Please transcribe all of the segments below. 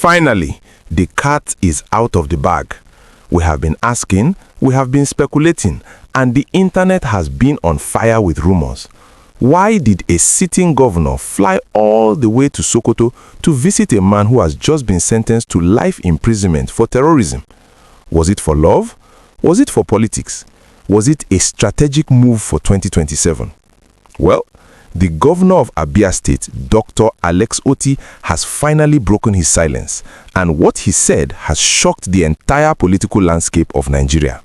Finally, the cat is out of the bag. We have been asking, we have been speculating, and the internet has been on fire with rumors. Why did a sitting governor fly all the way to Sokoto to visit a man who has just been sentenced to life imprisonment for terrorism? Was it for love? Was it for politics? Was it a strategic move for 2027? Well, the governor of Abia State, Dr. Alex Otti, has finally broken his silence, and what he said has shocked the entire political landscape of Nigeria.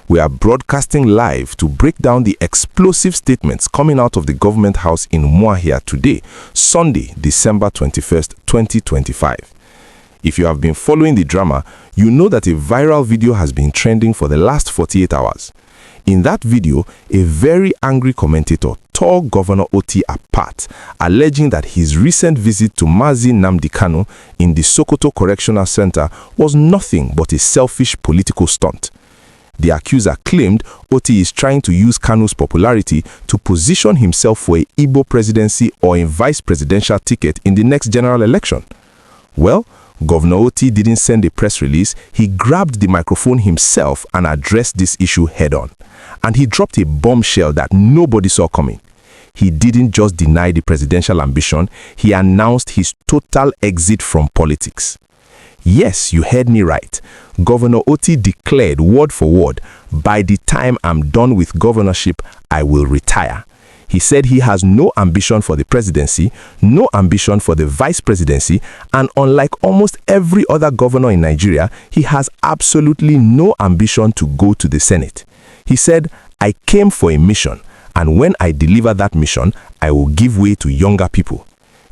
We are broadcasting live to break down the explosive statements coming out of the government house in Umuahia today, Sunday, December 21st, 2025. If you have been following the drama, you know that a viral video has been trending for the last 48 hours. In that video, a very angry commentator tore Governor Otti apart, alleging that his recent visit to Otti Nnamdi Kanu in the Sokoto Correctional Center was nothing but a selfish political stunt. The accuser claimed Otti is trying to use Kanu's popularity to position himself for a Igbo presidency or a vice presidential ticket in the next general election. Well, Governor Otti didn't send a press release. He grabbed the microphone himself and addressed this issue head-on. And he dropped a bombshell that nobody saw coming. He didn't just deny the presidential ambition, he announced his total exit from politics. Yes, you heard me right. Governor Otti declared word for word, "By the time I'm done with governorship, I will retire." He said he has no ambition for the presidency, no ambition for the vice presidency, and unlike almost every other governor in Nigeria, he has absolutely no ambition to go to the Senate. He said, "I came for a mission, and when I deliver that mission, I will give way to younger people."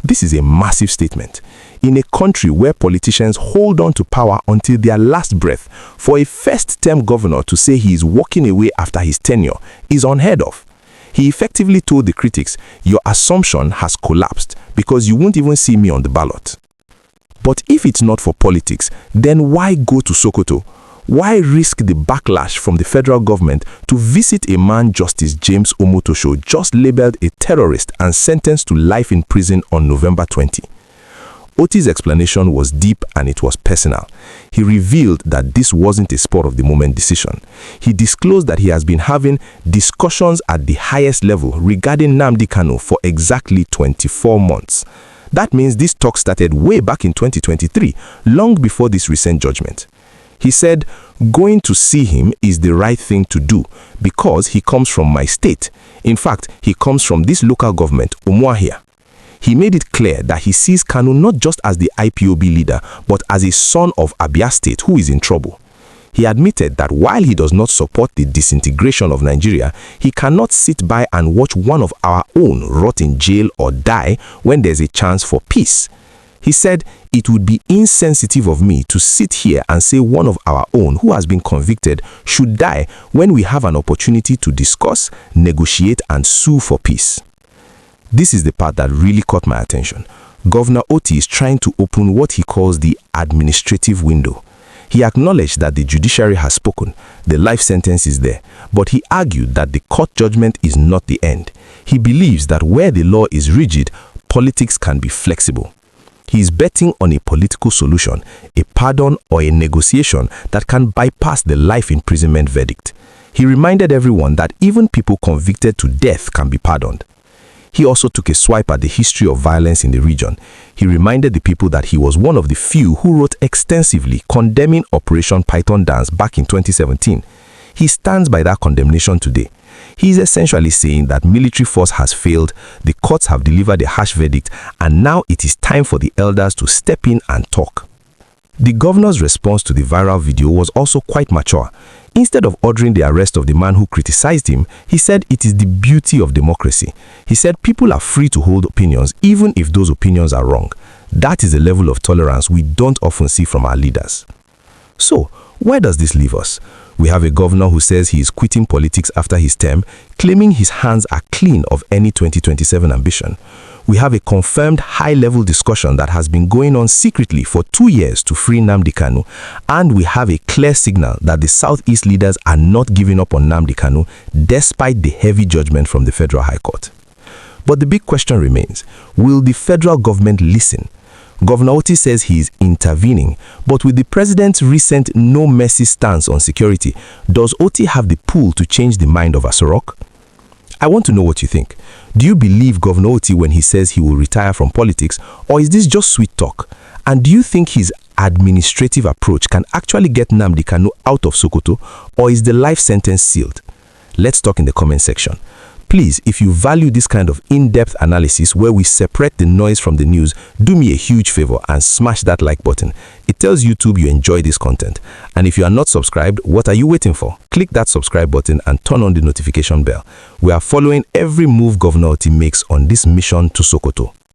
This is a massive statement. In a country where politicians hold on to power until their last breath, for a first-term governor to say he is walking away after his tenure is unheard of. He effectively told the critics, "Your assumption has collapsed because you won't even see me on the ballot." But if it's not for politics, then why go to Sokoto? Why risk the backlash from the federal government to visit a man Justice James Omotosho just labeled a terrorist and sentenced to life in prison on November 20? Otti's explanation was deep and it was personal. He revealed that this wasn't a spur-of-the-moment decision. He disclosed that he has been having discussions at the highest level regarding Nnamdi Kanu for exactly 24 months. That means this talk started way back in 2023, long before this recent judgment. He said, "Going to see him is the right thing to do because he comes from my state. In fact, he comes from this local government, Umuahia." He made it clear that he sees Kanu not just as the IPOB leader, but as a son of Abia State who is in trouble. He admitted that while he does not support the disintegration of Nigeria, he cannot sit by and watch one of our own rot in jail or die when there's a chance for peace. He said, "It would be insensitive of me to sit here and say one of our own who has been convicted should die when we have an opportunity to discuss, negotiate, and sue for peace." This is the part that really caught my attention. Governor Otti is trying to open what he calls the administrative window. He acknowledged that the judiciary has spoken, the life sentence is there, but he argued that the court judgment is not the end. He believes that where the law is rigid, politics can be flexible. He is betting on a political solution, a pardon or a negotiation that can bypass the life imprisonment verdict. He reminded everyone that even people convicted to death can be pardoned. He also took a swipe at the history of violence in the region. He reminded the people that he was one of the few who wrote extensively condemning Operation Python Dance back in 2017. He stands by that condemnation today. He is essentially saying that military force has failed, the courts have delivered a harsh verdict, and now it is time for the elders to step in and talk. The governor's response to the viral video was also quite mature. Instead of ordering the arrest of the man who criticized him, he said it is the beauty of democracy. He said people are free to hold opinions even if those opinions are wrong. That is a level of tolerance we don't often see from our leaders. So, where does this leave us? We have a governor who says he is quitting politics after his term, claiming his hands are clean of any 2027 ambition. We have a confirmed high-level discussion that has been going on secretly for 2 years to free Nnamdi Kanu, and we have a clear signal that the Southeast leaders are not giving up on Nnamdi Kanu despite the heavy judgment from the Federal High Court. But the big question remains, will the federal government listen? Governor Otti says he is intervening, but with the president's recent no mercy stance on security, does Otti have the pull to change the mind of Asorok? I want to know what you think. Do you believe Governor Otti when he says he will retire from politics, or is this just sweet talk? And do you think his administrative approach can actually get Nnamdi Kanu out of Sokoto, or is the life sentence sealed? Let's talk in the comment section. Please, if you value this kind of in-depth analysis where we separate the noise from the news, do me a huge favor and smash that like button. It tells YouTube you enjoy this content. And if you are not subscribed, what are you waiting for? Click that subscribe button and turn on the notification bell. We are following every move Governor Otti makes on this mission to Sokoto.